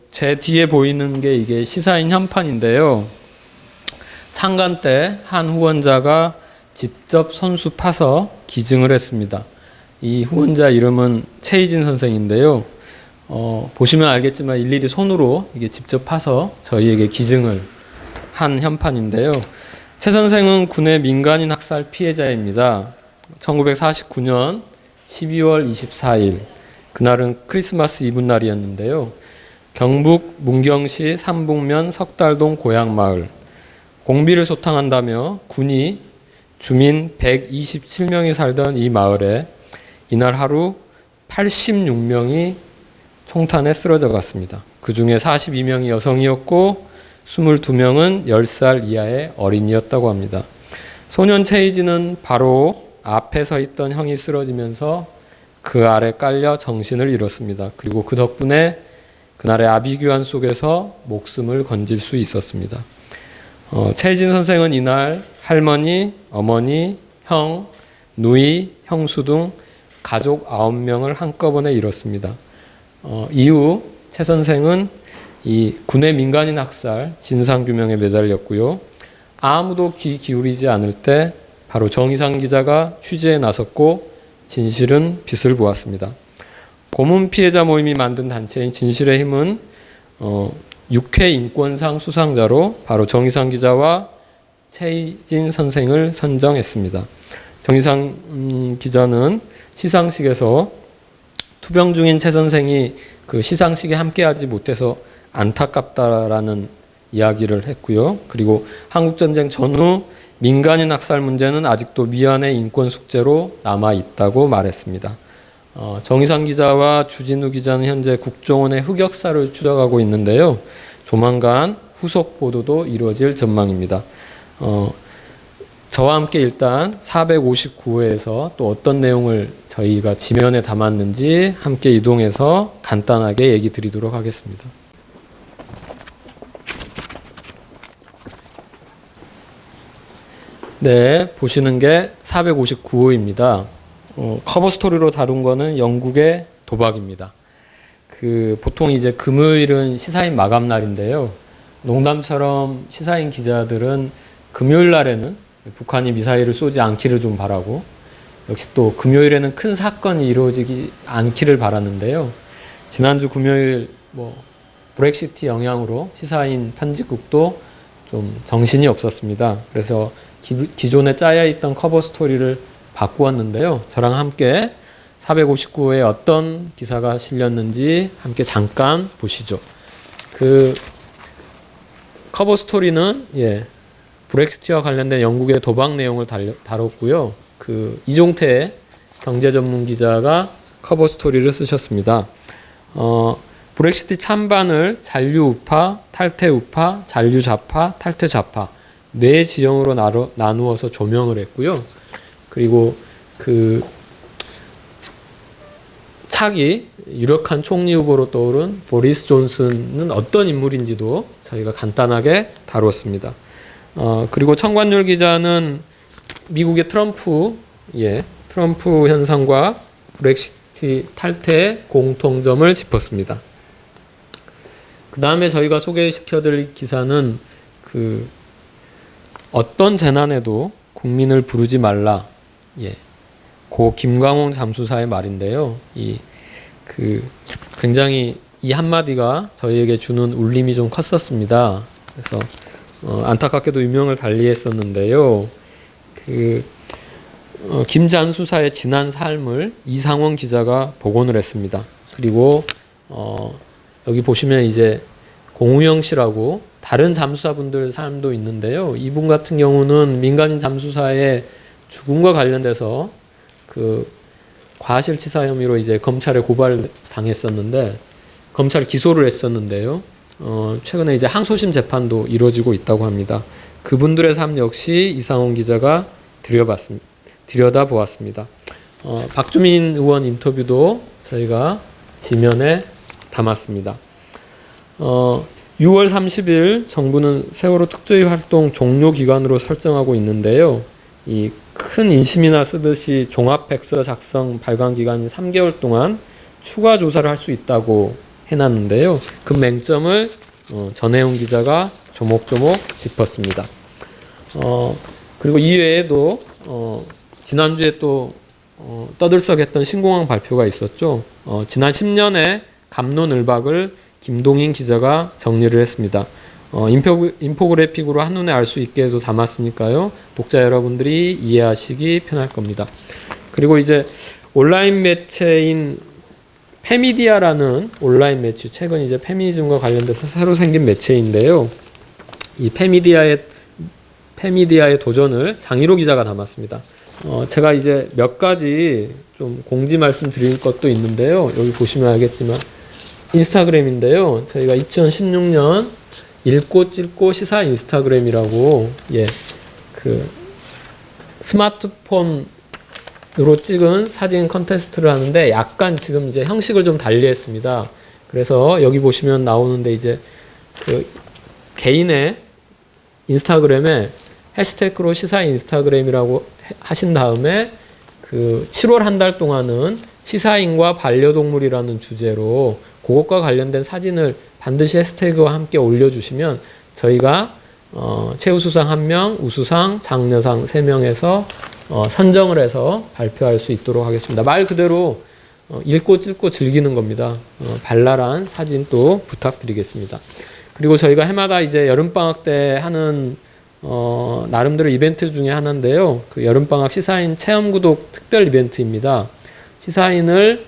제 뒤에 보이는 게 이게 시사인 현판인데요. 창간 때 한 후원자가 직접 손수 파서 기증을 했습니다. 이 후원자 이름은 최희진 선생인데요. 보시면 알겠지만 일일이 손으로 이게 직접 파서 저희에게 기증을 한 현판인데요. 최 선생은 군의 민간인 학살 피해자입니다. 1949년 12월 24일 그날은 크리스마스 이브날이었는데요. 경북 문경시 삼북면 석달동 고향마을 공비를 소탕한다며 군이 주민 127명이 살던 이 마을에 이날 하루 86명이 총탄에 쓰러져 갔습니다. 그 중에 42명이 여성이었고 22명은 10살 이하의 어린이였다고 합니다. 소년 최희진은 바로 앞에 서 있던 형이 쓰러지면서 그 아래 깔려 정신을 잃었습니다. 그리고 그 덕분에 그날의 아비규환 속에서 목숨을 건질 수 있었습니다. 최희진 선생은 이날 할머니, 어머니, 형, 누이, 형수 등 가족 9명을 한꺼번에 잃었습니다. 이후 최 선생은 이 군의 민간인 학살 진상규명에 매달렸고요. 아무도 귀 기울이지 않을 때 바로 정의상 기자가 취재에 나섰고 진실은 빛을 보았습니다. 고문 피해자 모임이 만든 단체인 진실의 힘은 6회 인권상 수상자로 바로 정의상 기자와 최희진 선생을 선정했습니다. 정의상 기자는 시상식에서 투병 중인 최 선생이 그 시상식에 함께하지 못해서 안타깝다라는 이야기를 했고요. 그리고 한국전쟁 전후 민간인 학살 문제는 아직도 미완의 인권 숙제로 남아 있다고 말했습니다. 정의상 기자와 주진우 기자는 현재 국정원의 흑역사를 추적하고 있는데요. 조만간 후속 보도도 이루어질 전망입니다. 저와 함께 일단 459회에서 또 어떤 내용을 저희가 지면에 담았는지 함께 이동해서 간단하게 얘기 드리도록 하겠습니다. 네, 보시는 게 459호입니다. 커버 스토리로 다룬 거는 영국의 도박입니다. 보통 이제 금요일은 시사인 마감 날인데요. 농담처럼 시사인 기자들은 금요일 날에는 북한이 미사일을 쏘지 않기를 좀 바라고, 역시 또 금요일에는 큰 사건이 이루어지지 않기를 바랐는데요. 지난주 금요일 브렉시트 영향으로 시사인 편집국도 좀 정신이 없었습니다. 그래서 기존에 짜여있던 커버 스토리를 바꾸었는데요. 저랑 함께 459호에 어떤 기사가 실렸는지 함께 잠깐 보시죠. 커버 스토리는 브렉시트와 관련된 영국의 도박 내용을 다뤘고요. 이종태 경제 전문 기자가 커버 스토리를 쓰셨습니다. 브렉시트 찬반을 잔류우파, 탈퇴우파, 잔류좌파, 탈퇴좌파 네 지형으로 나누어서 조명을 했고요. 그리고 차기 유력한 총리 후보로 떠오른 보리스 존슨은 어떤 인물인지도 저희가 간단하게 다뤘습니다. 그리고 청관율 기자는 미국의 트럼프 현상과 브렉시트 탈퇴의 공통점을 짚었습니다. 그 다음에 저희가 소개시켜드릴 기사는 어떤 재난에도 국민을 부르지 말라. 고 김광홍 잠수사의 말인데요. 굉장히 이 한마디가 저희에게 주는 울림이 좀 컸었습니다. 그래서 안타깝게도 유명을 달리했었는데요. 김 잠수사의 지난 삶을 이상원 기자가 복원을 했습니다. 그리고 여기 보시면 이제 공우영 씨라고 다른 잠수사분들 삶도 있는데요. 이분 같은 경우는 민간인 잠수사의 죽음과 관련돼서 과실치사 혐의로 이제 검찰에 고발당했었는데 검찰 기소를 했었는데요. 최근에 이제 항소심 재판도 이루어지고 있다고 합니다. 그분들의 삶 역시 이상원 기자가 들여다보았습니다. 박주민 의원 인터뷰도 저희가 지면에 담았습니다. 6월 30일 정부는 세월호 특조위 활동 종료 기간으로 설정하고 있는데요. 이 큰 인심이나 쓰듯이 종합백서 작성 발간 기간인 3개월 동안 추가 조사를 할 수 있다고 해놨는데요. 그 맹점을 전혜용 기자가 조목조목 짚었습니다. 그리고 이외에도 지난주에 또 떠들썩했던 신공항 발표가 있었죠. 지난 10년의 갑론을박을 김동인 기자가 정리를 했습니다. 인포그래픽으로 한눈에 알 수 있게도 담았으니까요. 독자 여러분들이 이해하시기 편할 겁니다. 그리고 이제 온라인 매체인 페미디아라는 온라인 매체, 최근 이제 페미니즘과 관련돼서 새로 생긴 매체인데요. 이 페미디아의 도전을 장희로 기자가 담았습니다. 제가 이제 몇 가지 좀 공지 말씀 드릴 것도 있는데요. 여기 보시면 알겠지만 인스타그램인데요. 저희가 2016년 읽고 찍고 시사 인스타그램이라고 그 스마트폰으로 찍은 사진 컨테스트를 하는데 약간 지금 이제 형식을 좀 달리했습니다. 그래서 여기 보시면 나오는데 이제 그 개인의 인스타그램에 해시태그로 시사 인스타그램이라고 하신 다음에 그 7월 한 달 동안은 시사인과 반려동물이라는 주제로 그것과 관련된 사진을 반드시 해시태그와 함께 올려주시면 저희가 최우수상 1명, 우수상, 장려상 3명에서 선정을 해서 발표할 수 있도록 하겠습니다. 말 그대로 읽고 찍고 즐기는 겁니다. 발랄한 사진 또 부탁드리겠습니다. 그리고 저희가 해마다 이제 여름방학 때 하는 나름대로 이벤트 중에 하나인데요. 그 여름방학 시사인 체험구독 특별 이벤트입니다. 시사인을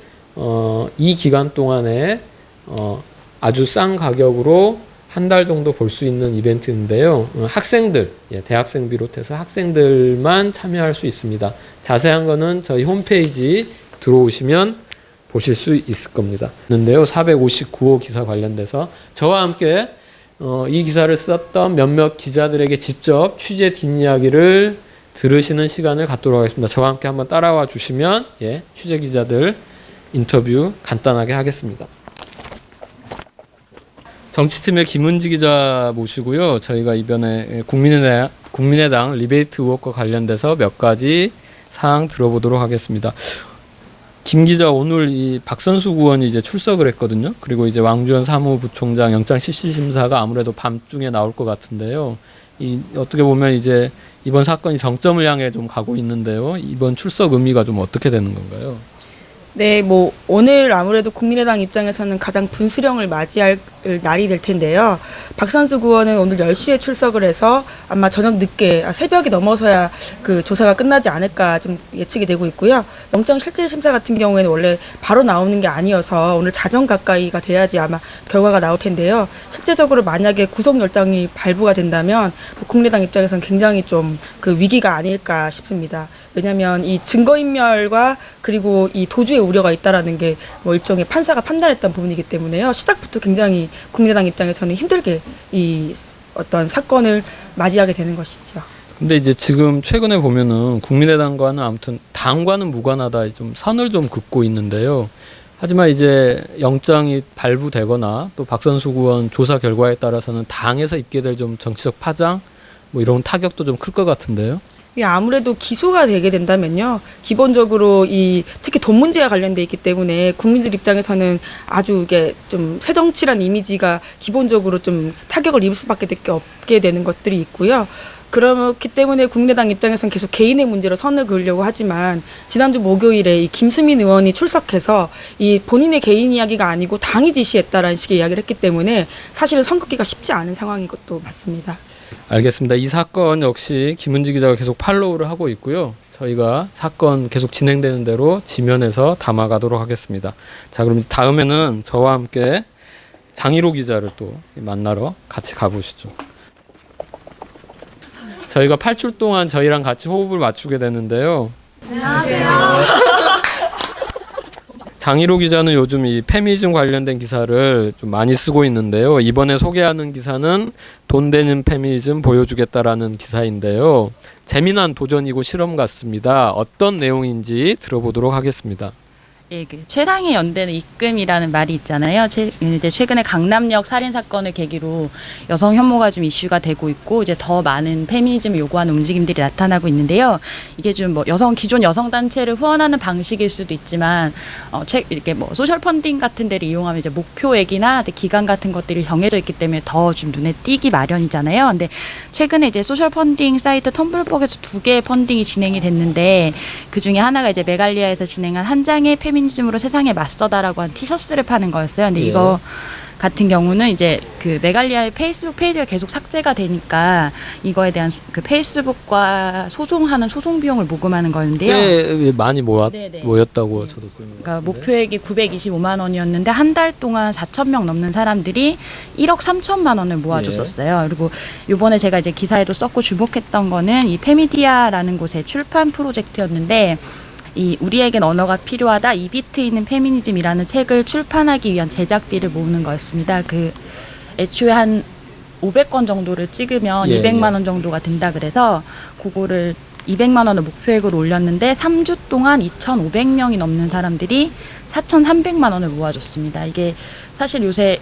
이 기간 동안에 아주 싼 가격으로 한 달 정도 볼 수 있는 이벤트인데요. 학생들, 대학생 비롯해서 학생들만 참여할 수 있습니다. 자세한 거는 저희 홈페이지 들어오시면 보실 수 있을 겁니다. 근데요, 459호 기사 관련돼서 저와 함께 이 기사를 썼던 몇몇 기자들에게 직접 취재 뒷이야기를 들으시는 시간을 갖도록 하겠습니다. 저와 함께 한번 따라와 주시면 취재 기자들 인터뷰 간단하게 하겠습니다. 정치팀의 김은지 기자 모시고요. 저희가 이번에 국민의당 리베이트 의혹과 관련돼서 몇 가지 사항 들어보도록 하겠습니다. 김 기자, 오늘 이 박선숙 의원이 이제 출석을 했거든요. 그리고 이제 왕주현 사무부총장 영장 실시심사가 아무래도 밤중에 나올 것 같은데요. 어떻게 보면 이제 이번 사건이 정점을 향해 좀 가고 있는데요. 이번 출석 의미가 좀 어떻게 되는 건가요? 네, 오늘 아무래도 국민의당 입장에서는 가장 분수령을 맞이할 날이 될 텐데요. 박선숙 의원은 오늘 10시에 출석을 해서 아마 저녁 늦게, 새벽이 넘어서야 그 조사가 끝나지 않을까 좀 예측이 되고 있고요. 영장 실질심사 같은 경우에는 원래 바로 나오는 게 아니어서 오늘 자정 가까이가 돼야지 아마 결과가 나올 텐데요. 실제적으로 만약에 구속영장이 발부가 된다면 국민의당 입장에서는 굉장히 좀 그 위기가 아닐까 싶습니다. 왜냐하면 이 증거인멸과 그리고 이 도주의 우려가 있다라는 게 일종의 판사가 판단했던 부분이기 때문에요. 시작부터 굉장히 국민의당 입장에서는 힘들게 이 어떤 사건을 맞이하게 되는 것이죠. 근데 이제 지금 최근에 보면은 국민의당과는 아무튼 당과는 무관하다 좀 선을 좀 긋고 있는데요. 하지만 이제 영장이 발부되거나 또 박선숙 의원 조사 결과에 따라서는 당에서 입게 될 좀 정치적 파장 이런 타격도 좀 클 것 같은데요. 아무래도 기소가 되게 된다면요. 기본적으로 특히 돈 문제와 관련돼 있기 때문에 국민들 입장에서는 아주 이게 좀 새정치란 이미지가 기본적으로 좀 타격을 입을 수밖에 없게 되는 것들이 있고요. 그렇기 때문에 국민의당 입장에서는 계속 개인의 문제로 선을 그으려고 하지만 지난주 목요일에 이 김수민 의원이 출석해서 이 본인의 개인 이야기가 아니고 당이 지시했다라는 식의 이야기를 했기 때문에 사실은 선긋기가 쉽지 않은 상황인 것도 맞습니다. 알겠습니다. 이 사건 역시 김은지 기자가 계속 팔로우를 하고 있고요. 저희가 사건 계속 진행되는 대로 지면에서 담아가도록 하겠습니다. 자, 그럼 다음에는 저와 함께 장희로 기자를 또 만나러 같이 가보시죠. 저희가 8출 동안 저희랑 같이 호흡을 맞추게 되는데요. 안녕하세요. 장희로 기자는 요즘 이 페미니즘 관련된 기사를 좀 많이 쓰고 있는데요. 이번에 소개하는 기사는 돈 되는 페미니즘 보여주겠다라는 기사인데요. 재미난 도전이고 실험 같습니다. 어떤 내용인지 들어보도록 하겠습니다. 예, 그 최상의 연대는 입금이라는 말이 있잖아요. 이제 최근에 강남역 살인 사건을 계기로 여성 혐오가 좀 이슈가 되고 있고 이제 더 많은 페미니즘을 요구하는 움직임들이 나타나고 있는데요. 이게 좀 뭐 기존 여성 단체를 후원하는 방식일 수도 있지만 이렇게 뭐 소셜 펀딩 같은 데를 이용하면 이제 목표액이나 기간 같은 것들이 정해져 있기 때문에 더 좀 눈에 띄기 마련이잖아요. 근데 최근에 이제 소셜 펀딩 사이트 텀블벅에서 2개의 펀딩이 진행이 됐는데 그 중에 하나가 이제 메갈리아에서 진행한 한 장의 페미니즘으로 세상에 맞서다라고 한 티셔츠를 파는 거였어요. 근데 예. 이거 같은 경우는 이제 그 메갈리아의 페이스북 페이지가 계속 삭제가 되니까 이거에 대한 그 페이스북과 소송하는 소송 비용을 모금하는 거였는데요. 꽤 많이 네네. 모였다고 저도 쓰는 것 그러니까 같은데. 목표액이 925만 원이었는데 한 달 동안 4천 명 넘는 사람들이 1억 3천만 원을 모아줬었어요. 그리고 이번에 제가 이제 기사에도 썼고 주목했던 거는 이 페미디아라는 곳의 출판 프로젝트였는데 이 우리에겐 언어가 필요하다 이비트 있는 페미니즘이라는 책을 출판하기 위한 제작비를 모으는 거였습니다. 그 애초에 한 500권 정도를 찍으면 예, 200만 원 정도가 된다 그래서 그거를 200만 원을 목표액으로 올렸는데 3주 동안 2,500명이 넘는 사람들이 4,300만 원을 모아줬습니다. 이게 사실 요새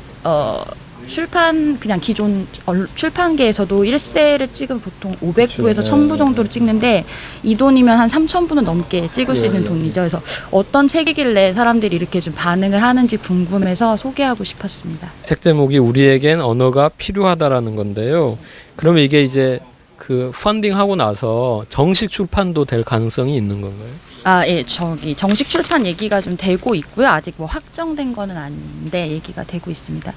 출판 그냥 기존 출판계에서도 1세를 찍으면 보통 500부에서 1000부 정도를 찍는데 이 돈이면 한 3000부는 넘게 찍을 수 있는 돈이죠. 그래서 어떤 책이길래 사람들이 이렇게 좀 반응을 하는지 궁금해서 소개하고 싶었습니다. 책 제목이 우리에겐 언어가 필요하다라는 건데요. 그러면 이게 이제 그 펀딩하고 나서 정식 출판도 될 가능성이 있는 건가요? 아, 예, 정식 출판 얘기가 좀 되고 있고요. 아직 뭐 확정된 거는 아닌데 얘기가 되고 있습니다.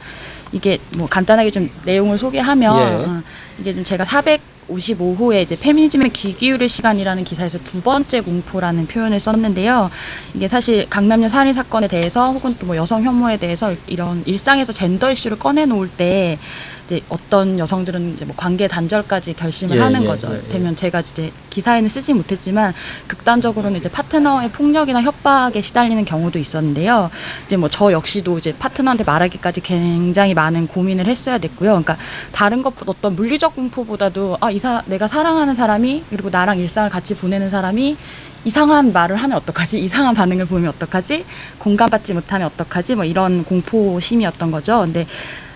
이게 뭐 간단하게 좀 내용을 소개하면 이게 좀 제가 455호에 이제 페미니즘에 귀 기울일 시간이라는 기사에서 두 번째 공포라는 표현을 썼는데요. 이게 사실 강남역 살인 사건에 대해서 혹은 또 뭐 여성 혐오에 대해서 이런 일상에서 젠더 이슈를 꺼내 놓을 때 이제 어떤 여성들은 이제 뭐 관계 단절까지 결심을 하는 거죠. 되면 제가 이제 기사에는 쓰지 못했지만 극단적으로는 이제 파트너의 폭력이나 협박에 시달리는 경우도 있었는데요. 이제 뭐 저 역시도 이제 파트너한테 말하기까지 굉장히 많은 고민을 했어야 됐고요. 그러니까 다른 것보다 어떤 물리적 공포보다도 내가 사랑하는 사람이 그리고 나랑 일상을 같이 보내는 사람이 이상한 말을 하면 어떡하지? 이상한 반응을 보이면 어떡하지? 공감받지 못하면 어떡하지? 뭐 이런 공포심이었던 거죠. 근데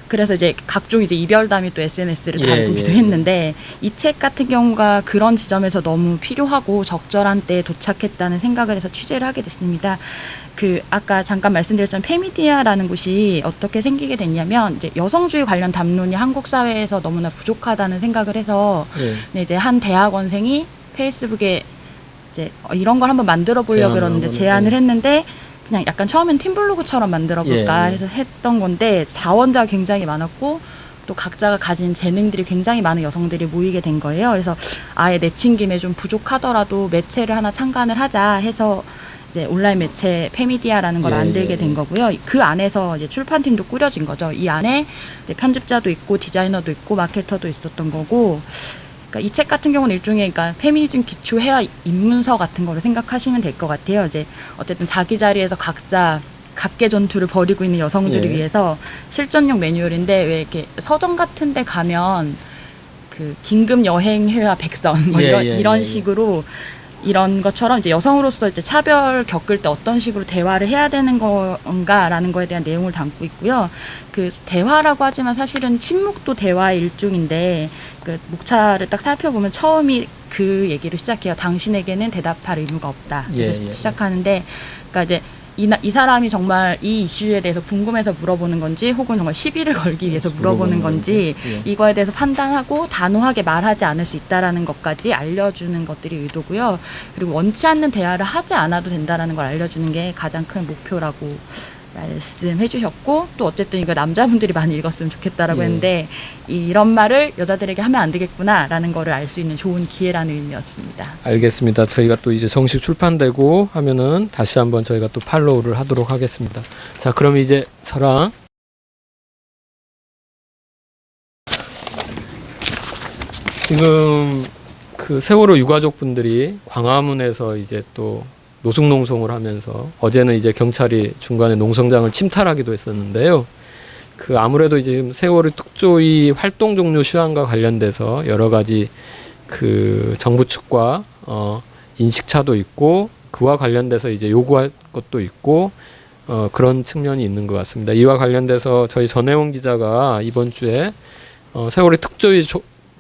그래서 이제 각종 이제 이별담이 또 SNS를 달구기도 했는데 이 책 같은 경우가 그런 지점에서 너무 필요하고 적절한 때에 도착했다는 생각을 해서 취재를 하게 됐습니다. 그 아까 잠깐 말씀드렸던 페미디아라는 곳이 어떻게 생기게 됐냐면 이제 여성주의 관련 담론이 한국 사회에서 너무나 부족하다는 생각을 해서 이제 한 대학원생이 페이스북에 이제 이런 걸 한번 만들어 보려고 그러는데 제안을 했는데 그냥 약간 처음엔 팀블로그처럼 만들어 볼까 해서 했던 건데 자원자가 굉장히 많았고 또 각자가 가진 재능들이 굉장히 많은 여성들이 모이게 된 거예요. 그래서 아예 내친 김에 좀 부족하더라도 매체를 하나 창간을 하자 해서 이제 온라인 매체 페미디아라는 걸 만들게 된 거고요. 그 안에서 이제 출판팀도 꾸려진 거죠. 이 안에 이제 편집자도 있고 디자이너도 있고 마케터도 있었던 거고. 그러니까 이 책 같은 경우는 일종의 그러니까 페미니즘 기초 회화 입문서 같은 거를 생각하시면 될 것 같아요. 이제 어쨌든 자기 자리에서 각자 각계 전투를 벌이고 있는 여성들을 위해서 실전용 매뉴얼인데 왜 이렇게 서점 같은 데 가면 그 긴급 여행 회화 백선 뭐 이런 식으로 이런 것처럼 이제 여성으로서 이제 차별 겪을 때 어떤 식으로 대화를 해야 되는 건가라는 거에 대한 내용을 담고 있고요. 그 대화라고 하지만 사실은 침묵도 대화의 일종인데 그 목차를 딱 살펴보면 처음이 그 얘기를 시작해요. 당신에게는 대답할 의무가 없다. 그래서 시작하는데 그러니까 이제 이 사람이 정말 이 이슈에 대해서 궁금해서 물어보는 건지 혹은 정말 시비를 걸기 위해서 물어보는 건지 이거에 대해서 판단하고 단호하게 말하지 않을 수 있다라는 것까지 알려주는 것들이 의도고요. 그리고 원치 않는 대화를 하지 않아도 된다라는 걸 알려주는 게 가장 큰 목표라고 말씀해 주셨고 또 어쨌든 이거 남자분들이 많이 읽었으면 좋겠다라고 했는데 이런 말을 여자들에게 하면 안 되겠구나라는 거를 알 수 있는 좋은 기회라는 의미였습니다. 알겠습니다. 저희가 또 이제 정식 출판되고 하면은 다시 한번 저희가 또 팔로우를 하도록 하겠습니다. 자, 그럼 이제 저랑 지금 그 세월호 유가족분들이 광화문에서 이제 또 노숙농성을 하면서 어제는 이제 경찰이 중간에 농성장을 침탈하기도 했었는데요. 그 아무래도 이제 세월호 특조위 활동 종료 시한과 관련돼서 여러 가지 그 정부 측과 인식차도 있고 그와 관련돼서 이제 요구할 것도 있고 그런 측면이 있는 것 같습니다. 이와 관련돼서 저희 전혜원 기자가 이번 주에 세월의 특조위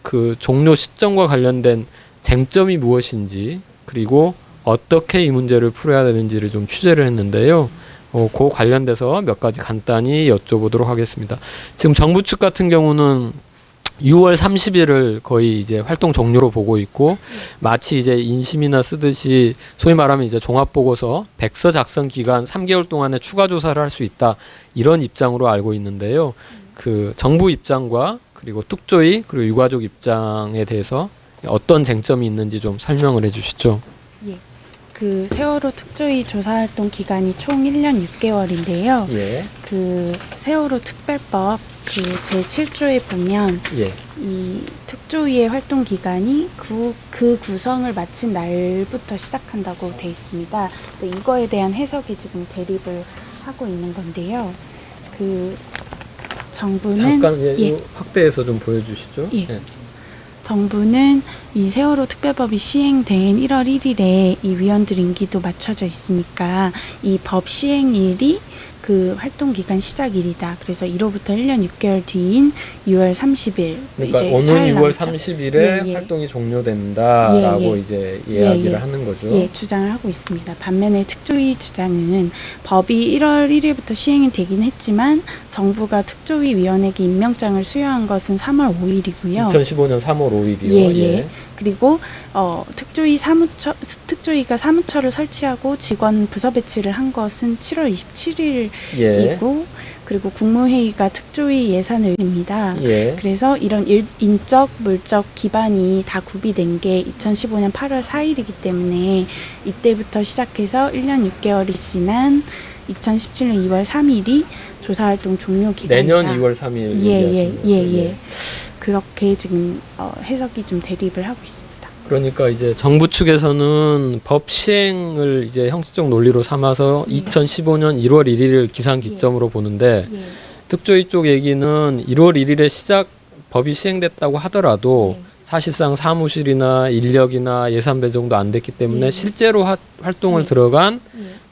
그 종료 시점과 관련된 쟁점이 무엇인지 그리고 어떻게 이 문제를 풀어야 되는지를 좀 취재를 했는데요. 그 관련돼서 몇 가지 간단히 여쭤보도록 하겠습니다. 지금 정부 측 같은 경우는 6월 30일을 거의 이제 활동 종료로 보고 있고 마치 이제 인심이나 쓰듯이 소위 말하면 이제 종합보고서 백서 작성 기간 3개월 동안에 추가 조사를 할 수 있다 이런 입장으로 알고 있는데요. 그 정부 입장과 그리고 특조위 그리고 유가족 입장에 대해서 어떤 쟁점이 있는지 좀 설명을 해주시죠. 예. 그 세월호 특조위 조사활동 기간이 총 1년 6개월인데요. 예. 그 세월호 특별법 그 제7조에 보면 예. 이 특조위의 활동 기간이 그 구성을 마친 날부터 시작한다고 돼 있습니다. 이거에 대한 해석이 지금 대립을 하고 있는 건데요. 그 정부는 잠깐 예. 확대해서 좀 보여주시죠. 예. 정부는 이 세월호 특별법이 시행된 1월 1일에 이 위원들 임기도 맞춰져 있으니까 이 법 시행일이 그 활동 기간 시작일이다. 그래서 이로부터 1년 6개월 뒤인 6월 30일 그러니까 이제 오늘 사흘 6월 남았죠. 30일에 예, 예. 활동이 종료된다라고 예, 예. 이제 이야기를 예. 하는 거죠. 예, 주장을 하고 있습니다. 반면에 특조위 주장은 법이 1월 1일부터 시행이 되긴 했지만 정부가 특조위 위원에게 임명장을 수여한 것은 3월 5일이고요. 2015년 3월 5일이요. 예, 예. 그리고 특조위가 사무처를 설치하고 직원 부서 배치를 한 것은 7월 27일이고 예. 그리고 국무회의가 특조위 예산을 입니다. 예. 그래서 이런 인적, 물적 기반이 다 구비된 게 2015년 8월 4일이기 때문에 이때부터 시작해서 1년 6개월이 지난 2017년 2월 3일이 조사활동 종료 기간이다. 내년 2월 3일 얘기하시는 거죠. 예. 그렇게 지금 해석이 좀 대립을 하고 있습니다. 그러니까 이제 정부 측에서는 법 시행을 이제 형식적 논리로 삼아서 2015년 1월 1일을 기상 기점으로 보는데 예. 특조위 쪽 얘기는 1월 1일에 법이 시행됐다고 하더라도 사실상 사무실이나 인력이나 예산 배정도 안 됐기 때문에 실제로 활동을 들어간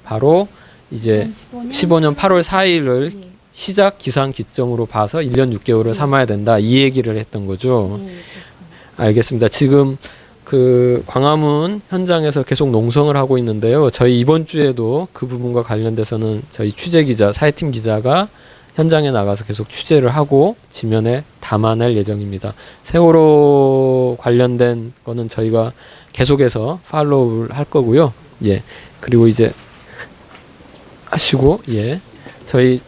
바로 이제 15년 8월 4일을 시작 기상 기점으로 봐서 1년 6개월을 삼아야 된다. 이 얘기를 했던 거죠. 알겠습니다. 지금 그 광화문 현장에서 계속 농성을 하고 있는데요. 저희 이번 주에도 그 부분과 관련돼서는 저희 취재 기자, 사회팀 기자가 현장에 나가서 계속 취재를 하고 지면에 담아낼 예정입니다. 세월호 관련된 거는 저희가 계속해서 팔로우를 할 거고요. 예. 그리고 이제 하시고, 예. 저희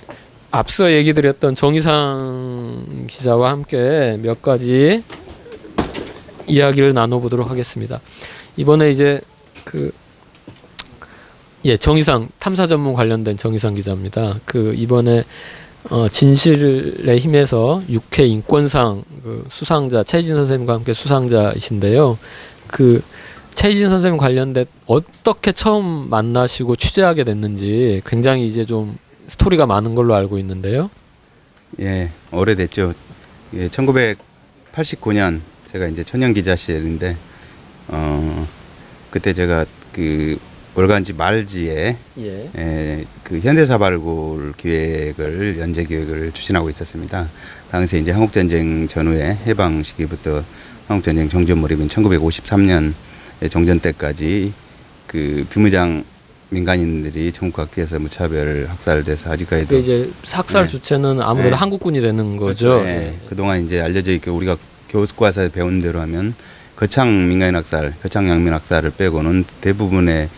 앞서 얘기 드렸던 정의상 기자와 함께 몇 가지 이야기를 나눠보도록 하겠습니다. 이번에 이제 정의상 탐사 전문 관련된 정의상 기자입니다. 이번에 진실의 힘에서 6회 인권상 수상자 최희진 선생님과 함께 수상자이신데요. 최희진 선생님 관련된 어떻게 처음 만나시고 취재하게 됐는지 굉장히 이제 좀 스토리가 많은 걸로 알고 있는데요. 예, 오래됐죠. 예, 1989년 제가 이제 청년 기자 시절인데 그때 제가 그 월간지 말지에 그 현대사발굴 기획을 연재 기획을 추진하고 있었습니다. 당시 이제 한국전쟁 전후에 해방 시기부터 한국전쟁 종전 무렵인 1953년 종전 때까지 그 비무장 민간인들이 전국각지에서 무차별 학살돼서 아직까지도 이제 학살 주체는 아무래도 한국군이 되는 거죠. 그렇죠. 그동안 이제 알려져 있고 우리가 교과서에 배운 대로 하면 거창 민간인 학살, 거창 양민 학살을 빼고는 대부분의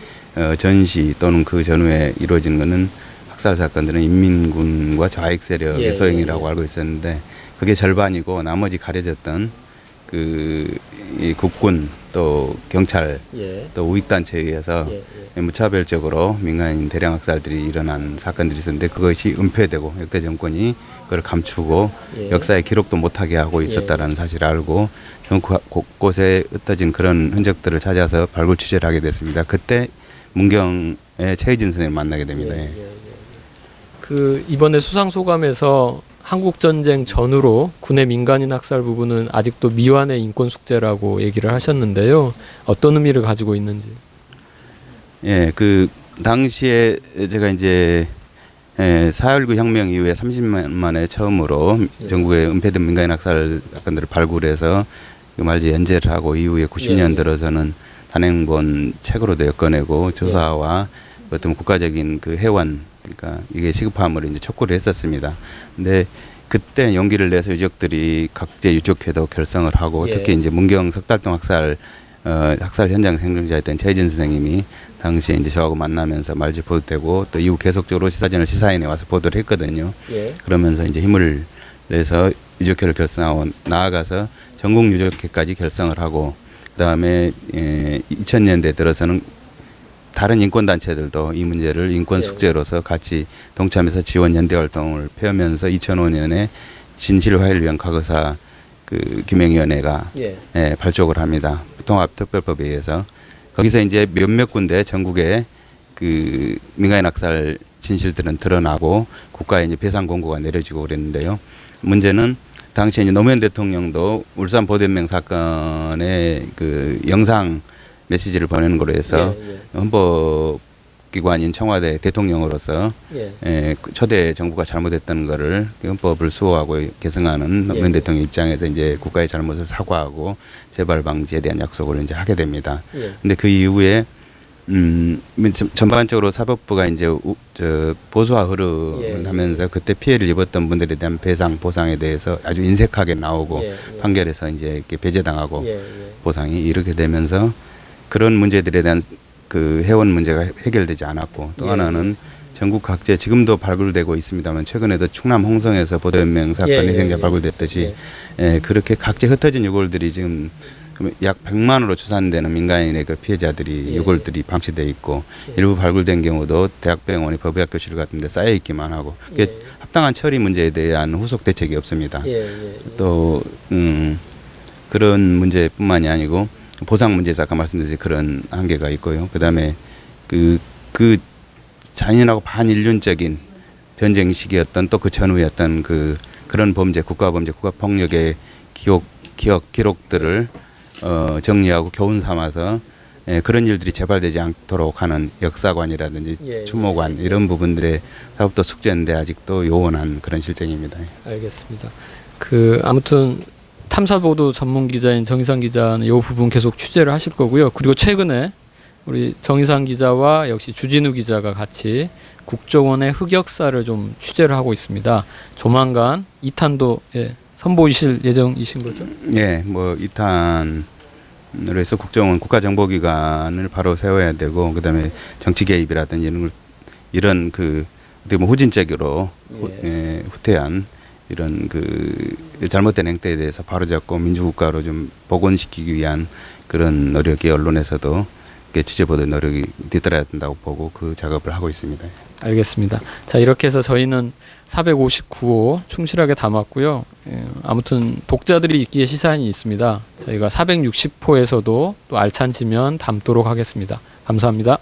전시 또는 그 전후에 이루어진 것은 학살 사건들은 인민군과 좌익 세력의 소행이라고 알고 있었는데 그게 절반이고 나머지 가려졌던 이 국군 또 경찰 또 우익단체에 의해서 무차별적으로 민간인 대량 학살들이 일어난 사건들이 있었는데 그것이 은폐되고 역대 정권이 그걸 감추고 역사의 기록도 못하게 하고 있었다라는 사실을 알고 전국 곳곳에 흩어진 그런 흔적들을 찾아서 발굴 취재를 하게 됐습니다. 그때 문경의 최희진 선생님을 만나게 됩니다. 이번에 수상 소감에서 한국전쟁 전후로 군의 민간인 학살 부분은 아직도 미완의 인권 숙제라고 얘기를 하셨는데요. 어떤 의미를 가지고 있는지. 예, 당시에 제가 이제 4.19 혁명 이후에 30년 만에 처음으로 전국에 은폐된 민간인 학살 사건들을 발굴해서 그 말지 연재를 하고 이후에 90년 들어서는 단행본 책으로도 엮어내고 조사와 어떤 국가적인 그 회원, 그러니까 이게 시급함을 이제 촉구를 했었습니다. 근데 그때 용기를 내서 유족들이 각재 유족회도 결성을 하고 특히 이제 문경 석달동 학살 현장 생존자였던 최진 선생님이 당시에 이제 저하고 만나면서 말지 보도되고 또 이후 계속적으로 시사전을 시사인에 와서 보도를 했거든요. 그러면서 이제 힘을 내서 유족회를 결성하고 나아가서 전국 유족회까지 결성을 하고 그다음에 2000년대 들어서는 다른 인권단체들도 이 문제를 인권 숙제로서 같이 동참해서 지원 연대 활동을 펴면서 2005년에 진실화해를 위한 과거사 그 규명위원회가 발족을 합니다. 통합특별법에 의해서 거기서 이제 몇몇 군데 전국에 그 민간인 학살 진실들은 드러나고 국가에 이제 배상 공고가 내려지고 그랬는데요. 문제는 당시에 이제 노무현 대통령도 울산 보도연맹 사건의 그 영상 메시지를 보내는 걸로 해서 헌법기관인 청와대 대통령으로서 초대 정부가 잘못했다는 거를 헌법을 수호하고 개성하는 노무현 대통령 입장에서 이제 국가의 잘못을 사과하고 재발 방지에 대한 약속을 이제 하게 됩니다. 근데 그 이후에 전반적으로 사법부가 이제 보수화 흐름을 하면서 그때 피해를 입었던 분들에 대한 배상 보상에 대해서 아주 인색하게 나오고 판결에서 이제 이렇게 배제당하고 보상이 이렇게 되면서 그런 문제들에 대한 그 회원 문제가 해결되지 않았고 또 하나는 전국 각지에 지금도 발굴되고 있습니다만 최근에도 충남 홍성에서 보도연맹 사건 희생자 발굴됐듯이 그렇게 각지에 흩어진 유골들이 지금 약 100만으로 추산되는 민간인의 그 피해자들이 유골들이 방치돼 있고 일부 발굴된 경우도 대학병원이 법의학 교실 같은 데 쌓여 있기만 하고 합당한 처리 문제에 대한 후속 대책이 없습니다. 또 그런 문제뿐만이 아니고 보상 문제에서 아까 말씀드린 그런 한계가 있고요. 그다음에 그 잔인하고 반인륜적인 전쟁 시기였던 또 그 전후였던 그런 범죄, 국가범죄, 국가폭력의 기록들을 정리하고 교훈 삼아서 그런 일들이 재발되지 않도록 하는 역사관이라든지 추모관 이런 부분들의 사업도 숙제인데 아직도 요원한 그런 실정입니다. 알겠습니다. 아무튼 탐사보도 전문 기자인 정희상 기자는 이 부분 계속 취재를 하실 거고요. 그리고 최근에 우리 정희상 기자와 역시 주진우 기자가 같이 국정원의 흑역사를 좀 취재를 하고 있습니다. 조만간 2탄도 선보이실 예정이신 거죠? 예, 뭐 2탄으로 해서 국정원 국가정보기관을 바로 세워야 되고 그다음에 정치 개입이라든지 이런 어떻게 뭐 후진적으로 후퇴한 이런 잘못된 행태에 대해서 바로잡고 민주국가로 좀 복원시키기 위한 그런 노력이 언론에서도 취재보도 노력이 뒤따라야 된다고 보고 그 작업을 하고 있습니다. 알겠습니다. 자, 이렇게 해서 저희는 459호 충실하게 담았고요. 아무튼 독자들이 있기에 시사인이 있습니다. 저희가 460호에서도 또 알찬지면 담도록 하겠습니다. 감사합니다.